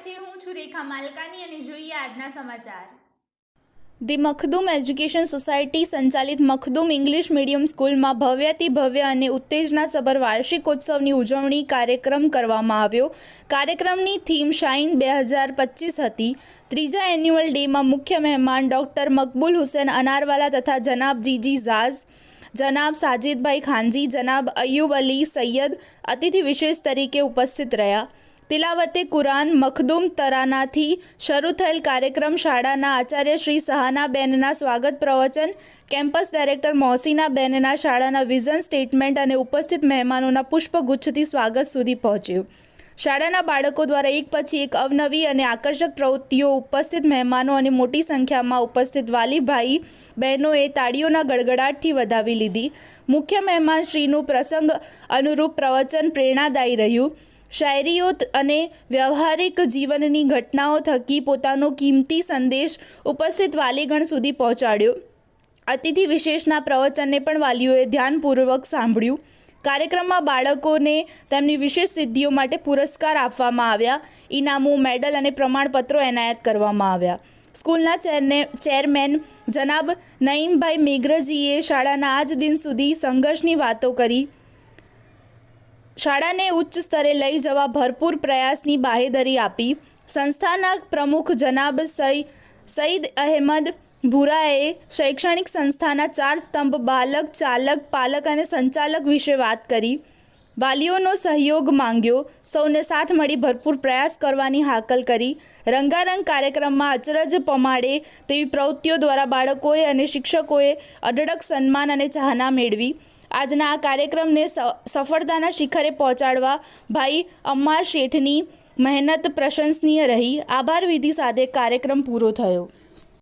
છે। હું છું રેખા માલકાની અને જોઈએ આજના સમાચાર। ધી મખદૂમ એજ્યુકેશન સોસાયટી સંચાલિત મખદૂમ ઇંગ્લિશ મીડિયમ સ્કૂલમાં ભવ્યાતિ ભવ્ય અને ઉત્તેજનાસભર વાર્ષિકોત્સવની ઉજવણી કાર્યક્રમ કરવામાં આવ્યો। કાર્યક્રમની થીમ શાઇન 2025 હતી। ત્રીજા એન્યુઅલ ડેમાં મુખ્ય મહેમાન ડૉક્ટર મકબૂલ હુસૈન અનારવાલા તથા જનાબ જીજી ઝાઝ, જનાબ સાજિદભાઈ ખાનજી, જનાબ અયુબ અલી સૈયદ અતિથિ વિશેષ તરીકે ઉપસ્થિત રહ્યા। તિલાવતે કુરાન મખદૂમ તરાનાથી શરૂ થયેલ કાર્યક્રમ શાળાના આચાર્ય શ્રી સહાનાબેનના સ્વાગત પ્રવચન, કેમ્પસ ડાયરેક્ટર મોહસીનાબેનના શાળાના વિઝન સ્ટેટમેન્ટ અને ઉપસ્થિત મહેમાનોના પુષ્પગુચ્છથી સ્વાગત સુધી પહોંચ્યું। શાળાના બાળકો દ્વારા એક પછી એક અવનવી અને આકર્ષક પ્રવૃત્તિઓ ઉપસ્થિત મહેમાનો અને મોટી સંખ્યામાં ઉપસ્થિત વાલી ભાઈ બહેનોએ તાળીઓના ગડગડાટથી વધાવી લીધી। મુખ્ય મહેમાન શ્રીનું પ્રસંગ અનુરૂપ પ્રવચન પ્રેરણાદાયી રહ્યું। શાયરીઓ અને વ્યવહારિક જીવનની ઘટનાઓ થકી પોતાનો કિંમતી સંદેશ ઉપસ્થિત વાલીગણ સુધી પહોંચાડ્યો। અતિથિ વિશેષના પ્રવચનને પણ વાલીઓએ ધ્યાનપૂર્વક સાંભળ્યું। કાર્યક્રમમાં બાળકોને તેમની વિશેષ સિદ્ધિઓ માટે પુરસ્કાર આપવામાં આવ્યા। ઇનામો, મેડલ અને પ્રમાણપત્રો એનાયત કરવામાં આવ્યા। સ્કૂલના ચેરમેન જનાબ નઈમભાઈ મેઘરજીએ શાળાના આજ દિન સુધી સંઘર્ષની વાતો કરી શાળાને ઉચ્ચ સ્તરે લઈ જવા ભરપૂર પ્રયાસની બાહેધરી આપી। સંસ્થાના પ્રમુખ જનાબ સઈદ અહેમદ ભુરાએ શૈક્ષણિક સંસ્થાના 4 સ્તંભ બાલક, ચાલક, પાલક અને સંચાલક વિશે વાત કરી। વાલીઓનો સહયોગ માંગ્યો। સૌને સાથ મળી ભરપૂર પ્રયાસ કરવાની હાકલ કરી। રંગારંગ કાર્યક્રમમાં અચરજ પમાડે તેવી પ્રવૃત્તિઓ દ્વારા બાળકોએ અને શિક્ષકોએ અઢળક સન્માન અને ચાહના મેળવી। આજના આ કાર્યક્રમને સફળતાના શિખરે પહોંચાડવા ભાઈ અમ્માર શેઠની મહેનત પ્રશંસનીય રહી। આભાર વિધિ સાથે કાર્યક્રમ પૂરો થયો।